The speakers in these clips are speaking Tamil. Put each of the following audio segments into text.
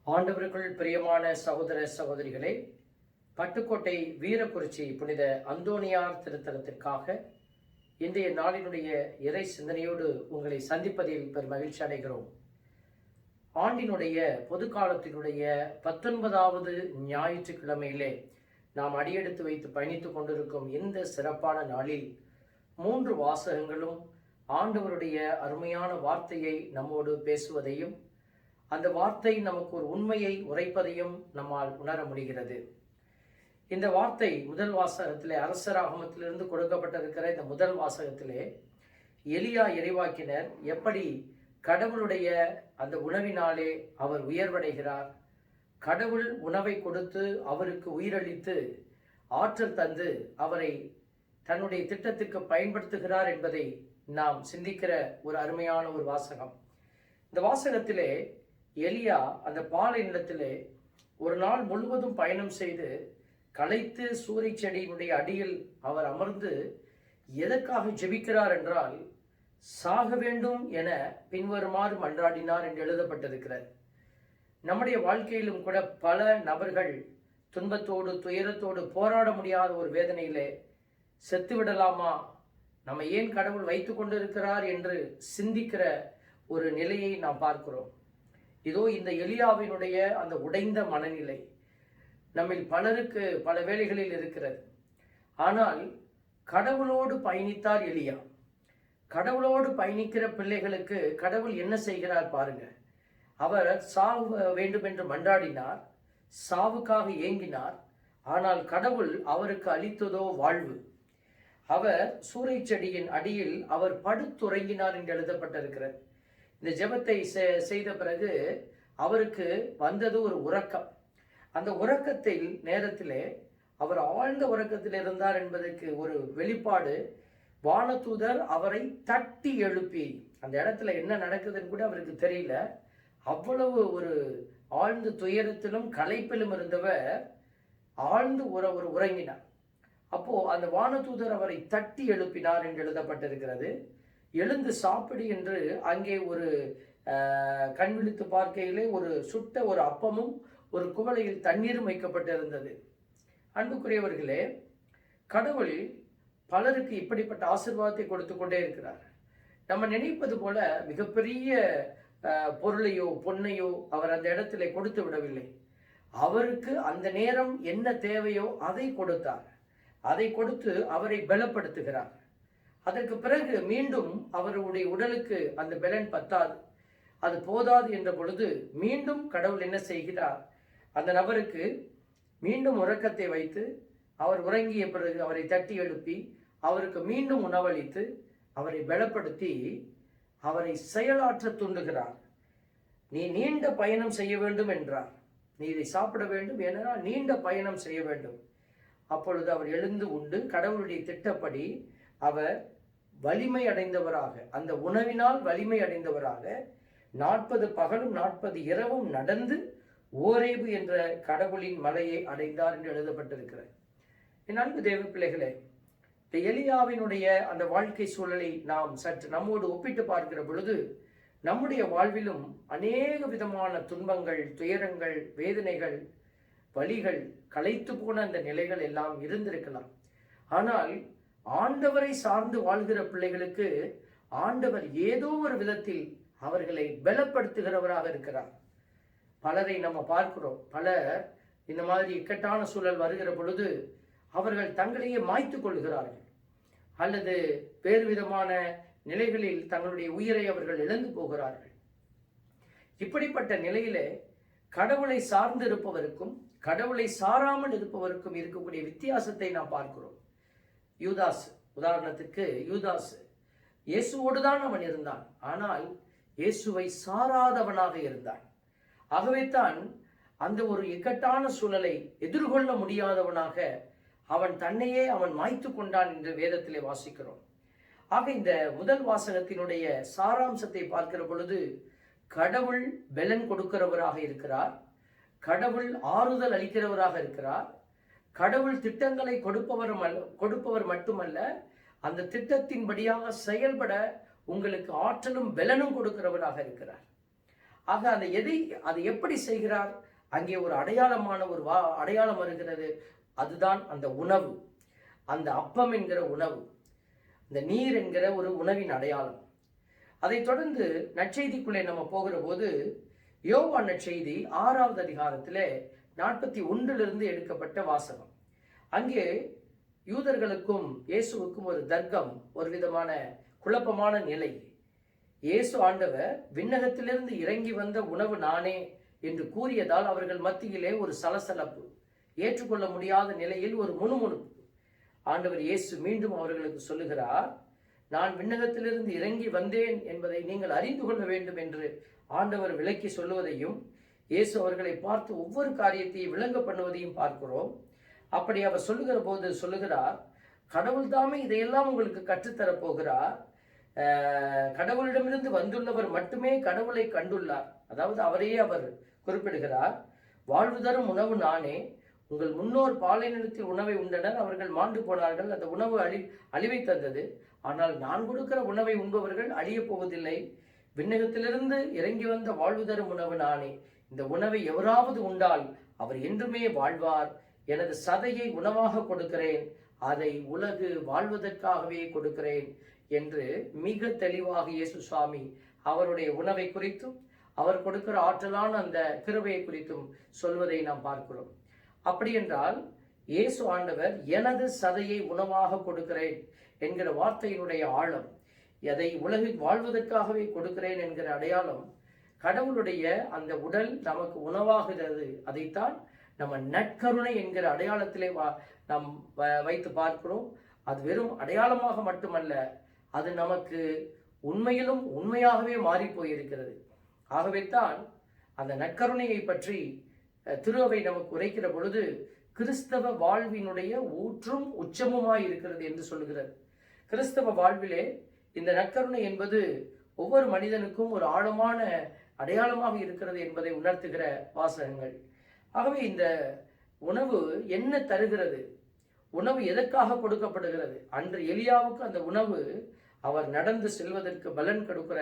ஆண்டவருக்குள் பிரியமான சகோதர சகோதரிகளே, பட்டுக்கோட்டை வீரக்குறிச்சி புனித அந்தோணியார் திருத்தலத்திற்காக இன்றைய நாளினுடைய இறை சிந்தனையோடு உங்களை சந்திப்பதில் பெரும் மகிழ்ச்சி அடைகிறோம். ஆண்டினுடைய பொது காலத்தினுடைய 19வது ஞாயிற்றுக்கிழமையிலே நாம் அடியெடுத்து வைத்து பயணித்துக் கொண்டிருக்கும் இந்த சிறப்பான நாளில் 3 வாசகங்களும் ஆண்டவருடைய அருமையான வார்த்தையை நம்மோடு பேசுவதையும் அந்த வார்த்தை நமக்கு ஒரு உண்மையை உரைப்பதையும் நம்மால் உணர முடிகிறது. இந்த வார்த்தை முதல் வாசகத்திலே, அரசராகமத்திலிருந்து கொடுக்கப்பட்டிருக்கிற இந்த முதல் வாசகத்திலே எலியா இறைவாக்கினர் எப்படி கடவுளுடைய அந்த உணவினாலே அவர் உயர்வடைகிறார், கடவுள் உணவை கொடுத்து அவருக்கு உயிரளித்து ஆற்றல் தந்து அவரை தன்னுடைய திட்டத்துக்கு பயன்படுத்துகிறார் என்பதை நாம் சிந்திக்கிற ஒரு அருமையான ஒரு வாசகம். இந்த வாசகத்திலே எலியா அந்த பாலை நிலத்திலே ஒரு நாள் முழுவதும் பயணம் செய்து களைத்து சூறை செடியினுடைய அடியில் அவர் அமர்ந்து எதற்காக ஜெபிக்கிறார் என்றால், சாக வேண்டும் என பின்வருமாறு மன்றாடினார் என்று எழுதப்பட்டிருக்கிறார். நம்முடைய வாழ்க்கையிலும் கூட பல நபர்கள் துன்பத்தோடு துயரத்தோடு போராட முடியாத ஒரு வேதனையிலே செத்து விடலாமா, நம்ம ஏன் கடவுள் வைத்து கொண்டிருக்கிறார் என்று சிந்திக்கிற ஒரு நிலையை நாம் பார்க்கிறோம். இதோ இந்த எலியாவினுடைய அந்த உடைந்த மனநிலை நம்மில் பலருக்கு பல வேளைகளில் இருக்கிறது. ஆனால் கடவுளோடு பயணித்தார் எலியா. கடவுளோடு பயணிக்கிற பிள்ளைகளுக்கு கடவுள் என்ன செய்கிறார் பாருங்க. அவர் சாவு வேண்டும் என்று மன்றாடினார், சாவுக்காக ஏங்கினார். ஆனால் கடவுள் அவருக்கு அளித்ததோ வாழ்வு. அவர் சூறை செடியின் அடியில் அவர் படுத்துறங்கினார் என்று எழுதப்பட்டிருக்கிறது. இந்த ஜெபத்தை செய்த பிறகு அவருக்கு வந்தது ஒரு உறக்கம். அந்த உறக்கத்தில் நேரத்திலே அவர் ஆழ்ந்த உறக்கத்தில் இருந்தார் என்பதற்கு ஒரு வெளிப்பாடு, வானதூதர் அவரை தட்டி எழுப்பி, அந்த இடத்துல என்ன நடக்குதுன்னு கூட அவருக்கு தெரியல, அவ்வளவு ஒரு ஆழ்ந்த துயரத்திலும் களைப்பிலும் இருந்தவர் ஆழ்ந்து உறங்கினார். அப்போ அந்த வானதூதர் அவரை தட்டி எழுப்பினார் என்று எழுதப்பட்டிருக்கிறது. எழுந்து சாப்பிடு என்று அங்கே ஒரு கண் விழித்து பார்க்கையிலே ஒரு சுட்ட ஒரு அப்பமும் ஒரு குவளையில் தண்ணீரும் வைக்கப்பட்டிருந்தது. அன்புக்குரியவர்களே, கடவுள் பலருக்கு இப்படிப்பட்ட ஆசீர்வாதத்தை கொடுத்து கொண்டே இருக்கிறார். நம்ம நினைப்பது போல மிகப்பெரிய பொருளையோ பொன்னையோ அவர் அந்த இடத்துல கொடுத்து விடவில்லை. அவருக்கு அந்த நேரம் என்ன தேவையோ அதை கொடுத்தார். அதை கொடுத்து அவரை பலப்படுத்துகிறார். அதற்கு பிறகு மீண்டும் அவருடைய உடலுக்கு அந்த பலன் பத்தாது, அது போதாது என்ற பொழுது மீண்டும் கடவுள் என்ன செய்கிறார், அந்த நபருக்கு மீண்டும் உறக்கத்தை வைத்து அவர் உறங்கிய பிறகு அவரை தட்டி எழுப்பி அவருக்கு மீண்டும் உணவளித்து அவரை பலப்படுத்தி அவரை செயலாற்ற தூண்டுகிறார். நீ நீண்ட பயணம் செய்ய வேண்டும் என்றார். நீ இதை சாப்பிட வேண்டும், ஏனென்றால் நீண்ட பயணம் செய்ய வேண்டும். அப்பொழுது அவர் எழுந்து உண்டு கடவுளுடைய திட்டப்படி அவர் வலிமை அடைந்தவராக, அந்த உணவினால் வலிமை அடைந்தவராக 40 பகலும் 40 இரவும் நடந்து ஓரேபு என்ற கடவுளின் மலையை அடைந்தார் என்று எழுதப்பட்டிருக்கிறது. என் அன்பு தேவ பிள்ளைகளே, இந்த எலியாவினுடைய அந்த வாழ்க்கை சூழலை நாம் சற்று நம்மோடு ஒப்பிட்டு பார்க்கிற பொழுது நம்முடைய வாழ்விலும் அநேக விதமான துன்பங்கள், துயரங்கள், வேதனைகள், வலிகள், களைத்து போன அந்த நிலைகள் எல்லாம் இருந்திருக்கலாம். ஆனால் ஆண்டவரை சார்ந்து வாழ்கிற பிள்ளைகளுக்கு ஆண்டவர் ஏதோ ஒரு விதத்தில் அவர்களை பலப்படுத்துகிறவராக இருக்கிறார். பலரை நம்ம பார்க்கிறோம். பலர் இந்த மாதிரி இக்கட்டான சூழல் வருகிற பொழுது அவர்கள் தங்களையே மாய்த்து கொள்கிறார்கள், அல்லது வேறு விதமான நிலைகளில் தங்களுடைய உயிரை அவர்கள் இழந்து போகிறார்கள். இப்படிப்பட்ட நிலையிலே கடவுளை சார்ந்து இருப்பவருக்கும் கடவுளை சாராமல் இருப்பவருக்கும் இருக்கக்கூடிய வித்தியாசத்தை நாம் பார்க்கிறோம். யூதாஸ், உதாரணத்துக்கு யூதாஸ் இயேசுவோடு தான் அவன் இருந்தான், ஆனால் இயேசுவை சாராதவனாக இருந்தான். ஆகவே தான் அந்த ஒரு இக்கட்டான சூழலை எதிர்கொள்ள முடியாதவனாக அவன் தன்னையே அவன் மாய்த்து கொண்டான் என்று வேதத்திலே வாசிக்கிறோம். ஆக இந்த முதல் வாசகத்தினுடைய சாராம்சத்தை பார்க்கிற பொழுது கடவுள் பலன் கொடுக்கிறவராக இருக்கிறார், கடவுள் ஆறுதல் அளிக்கிறவராக இருக்கிறார், கடவுள் திட்டங்களை கொடுப்பவர் மட்டுமல்ல, அந்த திட்டத்தின்படியாக செயல்பட உங்களுக்கு ஆற்றலும் பலனும் கொடுக்கிறவராக இருக்கிறார். ஆக அதை எப்படி செய்கிறார்? அங்கே ஒரு அடையாளமான அடையாளம் வருகிறது. அதுதான் அந்த உணவு, அந்த அப்பம் என்கிற உணவு, இந்த நீர் என்கிற ஒரு உணவின் அடையாளம். அதை தொடர்ந்து நற்செய்திக்குள்ளே நம்ம போகிற போது யோவான் நற்செய்தி 6வது அதிகாரத்திலே 41 எடுக்கப்பட்ட வாசகம். அங்கே யூதர்களுக்கும் இயேசுவுக்கும் ஒரு தர்க்கம், ஒரு விதமான குழப்பமான நிலை. இயேசு ஆண்டவர் விண்ணகத்திலிருந்து இறங்கி வந்த உணவு நானே என்று கூறியதால் அவர்கள் மத்தியிலே ஒரு சலசலப்பு, ஏற்றுக்கொள்ள முடியாத நிலையில் ஒரு முணுமுணுப்பு. ஆண்டவர் இயேசு மீண்டும் அவர்களுக்கு சொல்லுகிறார், நான் விண்ணகத்திலிருந்து இறங்கி வந்தேன் என்பதை நீங்கள் அறிந்து கொள்ள வேண்டும் என்று ஆண்டவர் விளக்கி சொல்லுவதையும், இயேசு அவர்களை பார்த்து ஒவ்வொரு காரியத்தையும் விளங்க பண்ணுவதையும் பார்க்கிறோம். அப்படி அவர் சொல்லுகிற போது சொல்லுகிறார், கடவுள் தாமே இதையெல்லாம் உங்களுக்கு கற்றுத்தரப் போகிறார். கடவுளிடமிருந்து வந்துள்ளவர் மட்டுமே கடவுளை கண்டுள்ளார். அதாவது அவரையே அவர் குறிப்பிடுகிறார். வாழ்வு தரும் உணவு நானே. உங்கள் முன்னோர் பாலைநிலத்தில் உணவை உண்டனர், அவர்கள் மாண்டு போனார்கள், அந்த உணவு அழிவை தந்தது. ஆனால் நான் கொடுக்கிற உணவை உண்பவர்கள் அழிய போவதில்லை. விண்ணகத்திலிருந்து இறங்கி வந்த வாழ்வு தரும் உணவு நானே. இந்த உணவை எவராவது உண்டால் அவர் என்றுமே வாழ்வார். எனது சதையை உணவாக கொடுக்கிறேன், அதை உலகு வாழ்வதற்காகவே கொடுக்கிறேன் என்று மிக தெளிவாக இயேசு சுவாமி அவருடைய உணவை குறித்தும் அவர் கொடுக்கிற ஆற்றலான அந்த கிருபையை குறித்தும் சொல்வதை நாம் பார்க்கிறோம். அப்படி என்றால் இயேசு ஆண்டவர் எனது சதையை உணவாக கொடுக்கிறேன் என்கிற வார்த்தையினுடைய ஆழம், அதை உலகில் வாழ்வதற்காகவே கொடுக்கிறேன் என்கிற அடையாளம், கடவுளுடைய அந்த உடல் நமக்கு உணவாகிறது. அதைத்தான் நம்ம நற்கருணை என்கிற அடையாளத்திலே நாம் வைத்து பார்க்கிறோம். அது வெறும் அடையாளமாக மட்டுமல்ல, அது நமக்கு உண்மையிலும் உண்மையாகவே மாறி போயிருக்கிறது. ஆகவே தான் அந்த நற்கருணையை பற்றி திருவை நமக்கு உரைக்கிற பொழுது கிறிஸ்தவ வாழ்வினுடைய ஊற்றும் உச்சமுமாய் இருக்கிறது என்று சொல்லுகிறது. கிறிஸ்தவ வாழ்விலே இந்த நற்கருணை என்பது ஒவ்வொரு மனிதனுக்கும் ஒரு ஆழமான அடையாளமாக இருக்கிறது என்பதை உணர்த்துகிற வாசகங்கள். ஆகவே இந்த உணவு என்ன தருகிறது? உணவு எதற்காக கொடுக்கப்படுகிறது? அன்று எலியாவுக்கு அந்த உணவு அவர் நடந்து செல்வதற்கு பலன் கொடுக்கிற,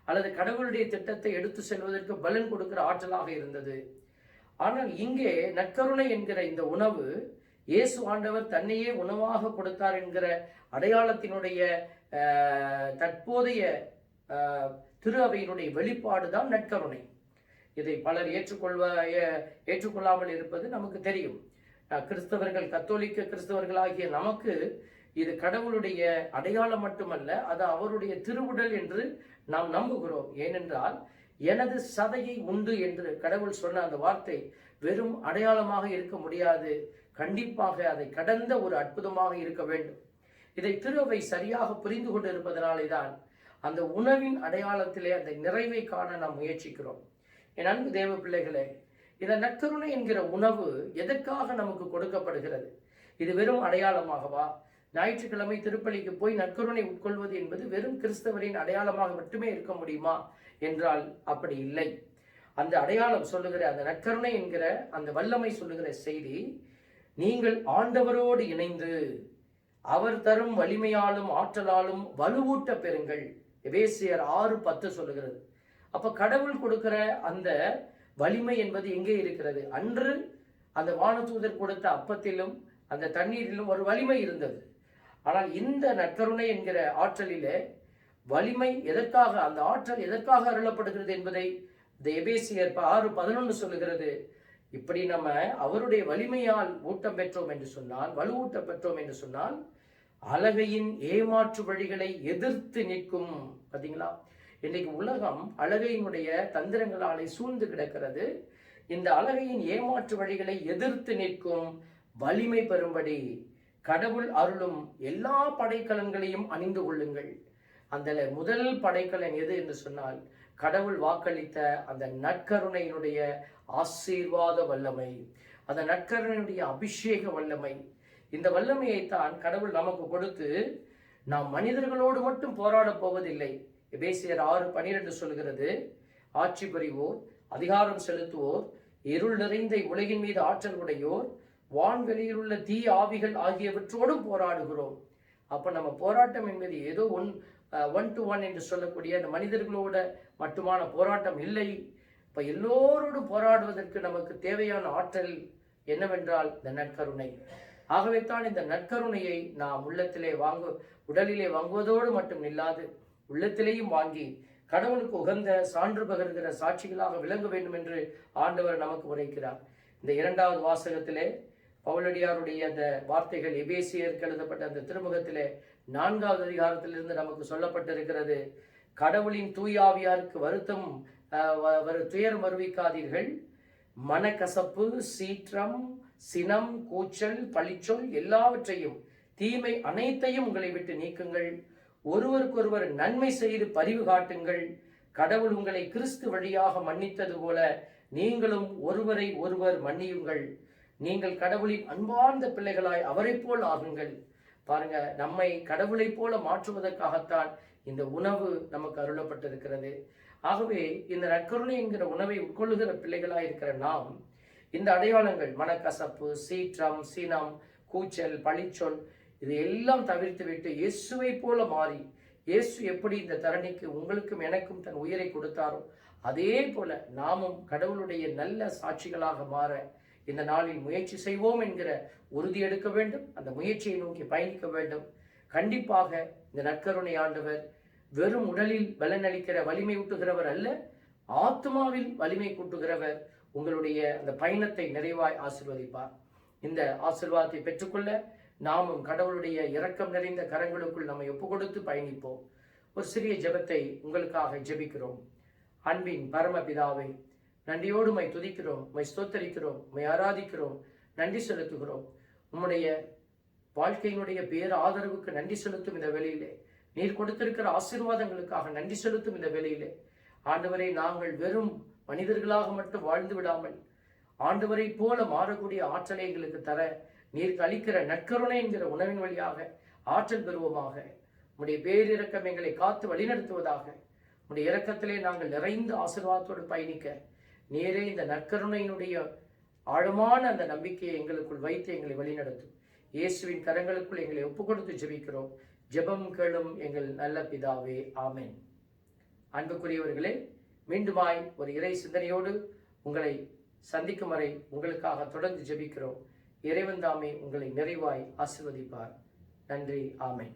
அல்லது கடவுளுடைய திட்டத்தை எடுத்து செல்வதற்கு பலன் கொடுக்கிற ஆற்றலாக இருந்தது. ஆனால் இங்கே நற்கருணை என்கிற இந்த உணவு இயேசு ஆண்டவர் தன்னையே உணவாக கொடுத்தார் என்கிற அடையாளத்தினுடைய தற்போதைய திரு அவையினுடைய வெளிப்பாடுதான் நற்கருணை. இதை பலர் ஏற்றுக்கொள்ளாமல் இருப்பது நமக்கு தெரியும். கிறிஸ்தவர்கள், கத்தோலிக்க கிறிஸ்தவர்களாகிய நமக்கு இது கடவுளுடைய அடையாளம் மட்டுமல்ல, அது அவருடைய திருவுடல் என்று நாம் நம்புகிறோம். ஏனென்றால் எனது சதையை உண்டு என்று கடவுள் சொன்ன அந்த வார்த்தை வெறும் அடையாளமாக இருக்க முடியாது, கண்டிப்பாக அதை கடந்த ஒரு அற்புதமாக இருக்க வேண்டும். இதை திருவை சரியாக புரிந்து கொண்டு இருப்பதனாலே தான் அந்த உணவின் அடையாளத்திலே அந்த நிறைவை காண நாம் முயற்சிக்கிறோம். என் அன்பு தேவ பிள்ளைகளே, இந்த நற்கருணை என்கிற உணவு எதற்காக நமக்கு கொடுக்கப்படுகிறது? இது வெறும் அடையாளமாகவா? ஞாயிற்றுக்கிழமை திருப்பலிக்கு போய் நற்கருணை உட்கொள்வது என்பது வெறும் கிறிஸ்தவரின் அடையாளமாக மட்டுமே இருக்க முடியுமா என்றால் அப்படி இல்லை. அந்த அடையாளம் சொல்லுகிற அந்த நற்கருணை என்கிற அந்த வல்லமை சொல்லுகிற செய்தி, நீங்கள் ஆண்டவரோடு இணைந்து அவர் தரும் வலிமையாலும் ஆற்றலாலும் வலுவூட்ட பெறுங்கள். எபேசியர் 6:10 சொல்லுகிறது. அப்ப கடவுள் கொடுக்கிற அந்த வலிமை என்பது எங்கே இருக்கிறது? அன்று அந்த வானதூதர் கொடுத்த அப்பத்திலும் அந்த தண்ணீரிலும் ஒரு வலிமை இருந்தது. ஆனால் இந்த நற்கருணை என்கிற ஆற்றலிலே வலிமை எதற்காக, அந்த ஆற்றல் எதற்காக அருளப்படுகிறது என்பதை இந்த எபேசியர் 6:11 சொல்லுகிறது. இப்படி நம்ம அவருடைய வலிமையால் ஊட்டம் பெற்றோம் என்று சொன்னால், வலுவூட்ட பெற்றோம் என்று சொன்னால், அழகையின் ஏமாற்று வழிகளை எதிர்த்து நிற்கும். பார்த்தீங்களா, இன்னைக்கு உலகம் அழகையினுடைய தந்திரங்களாலே சூழ்ந்து கிடக்கிறது. இந்த அழகையின் ஏமாற்று வழிகளை எதிர்த்து நிற்கும் வலிமை பெறும்படி கடவுள் அருளும் எல்லா படைக்கலன்களையும் அணிந்து கொள்ளுங்கள். அந்த முதல் படைக்கலன் எது என்று சொன்னால், கடவுள் வாக்களித்த அந்த நற்கருணையினுடைய ஆசீர்வாத வல்லமை, அந்த நற்கருணையினுடைய அபிஷேக வல்லமை. இந்த வல்லமையைத்தான் கடவுள் நமக்கு கொடுத்து நாம் மனிதர்களோடு மட்டும் போராட போவதில்லை. எபேசியர் 6:12 சொல்கிறது, ஆட்சி புரிவோர், அதிகாரம் செலுத்துவோர், இருள் நிறைந்த உலகின் மீது ஆற்றல் உடையோர், வான்வெளியில் உள்ள தீ ஆவிகள் ஆகியவற்றோடும் போராடுகிறோம். அப்ப நம்ம போராட்டம் என்பது ஏதோ ஒன் டு ஒன் என்று சொல்லக்கூடிய அந்த மனிதர்களோட மட்டுமான போராட்டம் இல்லை. இப்ப எல்லோரோடும் போராடுவதற்கு நமக்கு தேவையான ஆற்றல் என்னவென்றால் இந்த நற்கருணை. ஆகவே தான் இந்த நற்கருணையை நாம் உடலிலே வாங்குவதோடு மட்டும் இல்லாது உள்ளத்திலேயும் வாங்கி கடவுளுக்கு உகந்த சான்று பகர்கிற சாட்சிகளாக விளங்க வேண்டும் என்று ஆண்டவர் நமக்கு உரைக்கிறார். இந்த 2வது வாசகத்திலே பவுலடியாருடைய அந்த வார்த்தைகள் எபேசியருக்கு எழுதப்பட்ட அந்த திருமுகத்திலே 4வது அதிகாரத்திலிருந்து நமக்கு சொல்லப்பட்டிருக்கிறது. கடவுளின் தூயாவியாருக்கு துயரம் வருவிக்காதீர்கள். மனக்கசப்பு, சீற்றம், சினம், கூச்சல், பழிச்சொல் எல்லாவற்றையும் தீமை அனைத்தையும் உங்களை விட்டு நீக்குங்கள். ஒருவருக்கொருவர் நன்மை செய்து பரிவு காட்டுங்கள். கடவுள் உங்களை கிறிஸ்து வழியாக மன்னித்தது போல நீங்களும் ஒருவரை ஒருவர் மன்னியுங்கள். நீங்கள் கடவுளின் அன்பார்ந்த பிள்ளைகளாய் அவரை போல் ஆகுங்கள். பாருங்க, நம்மை கடவுளை போல மாற்றுவதற்காகத்தான் இந்த உணவு நமக்கு அருளப்பட்டிருக்கிறது. ஆகவே இந்த நற்கருணை என்கிற உணவை உட்கொள்ளுகிற பிள்ளைகளாய் இருக்கிற நாம் இந்த அடையாளங்கள் மனக்கசப்பு, சீற்றம், சினம், கூச்சல், பழிச்சொல் இது எல்லாம் தவிர்த்து விட்டு இயேசுவை போல மாறி, இயேசு எப்படி இந்த தரணிக்கு உங்களுக்கும் எனக்கும் தன் உயிரை கொடுத்தாரோ அதே போல நாமும் கடவுளுடைய நல்ல சாட்சிகளாக மாற இந்த நாளில் முயற்சி செய்வோம் என்கிற உறுதி எடுக்க வேண்டும். அந்த முயற்சியை நோக்கி பயணிக்க வேண்டும். கண்டிப்பாக இந்த நற்கருணை ஆண்டவர் வெறும் உடலில் பலனளிக்கிற வலிமை ஊட்டுகிறவர் அல்ல, ஆத்மாவில் வலிமை கூட்டுகிறவர். உங்களுடைய அந்த பயணத்தை நிறைவாய் ஆசீர்வதிப்பார். இந்த ஆசீர்வாதத்தை பெற்றுக்கொள்ள நாமும் கடவுளுடைய இரக்கம் நிறைந்த கரங்களுக்குள் நம்மை ஒப்பு கொடுத்து பயணிப்போம். ஒரு சிறிய ஜெபத்தை உங்களுக்காக ஜெபிக்கிறோம். அன்பின் பரமபிதாவை, நன்றியோடு மை துதிக்கிறோம், மை ஸ்தோத்தரிக்கிறோம், மை ஆராதிக்கிறோம், நன்றி செலுத்துகிறோம். உம்முடைய வாழ்க்கையினுடைய பேர் ஆதரவுக்கு நன்றி செலுத்தும் இந்த வேளையிலே, நீர் கொடுத்திருக்கிற ஆசீர்வாதங்களுக்காக நன்றி செலுத்தும் இந்த வேளையிலே ஆண்டவரை, நாங்கள் வெறும் மனிதர்களாக மட்டும் வாழ்ந்து விடாமல் ஆண்டவரை போல மாறக்கூடிய ஆற்றலை எங்களுக்கு தர நீர் அளிக்கிற நற்கருணை என்கிற உணவின் வழியாக ஆற்றல் பெறுவோமாக. உம்முடைய பேரிரக்கம் எங்களை காத்து வழிநடத்துவதாக. உம்முடைய இரக்கத்திலே நாங்கள் நிறைந்த ஆசீர்வாதத்தோடு பயணிக்க நீரே இந்த நற்கருணையினுடைய ஆழமான அந்த நம்பிக்கையை எங்களுக்குள் வைத்து எங்களை வழிநடத்தும். இயேசுவின் கரங்களுக்குள் எங்களை ஒப்பு கொடுத்து ஜெபிக்கிறோம். ஜெபம் கேளும் எங்கள் நல்ல பிதாவே, ஆமென். அன்புக்குரியவர்களே, மீண்டுமாய் ஒரு இறை சிந்தனையோடு உங்களை சந்திக்கும் வரை உங்களுக்காக தொடர்ந்து ஜெபிக்கிறோம். இறைவன் தாமே உங்களை நிறைவாய் ஆசீர்வதிப்பார். நன்றி. ஆமென்.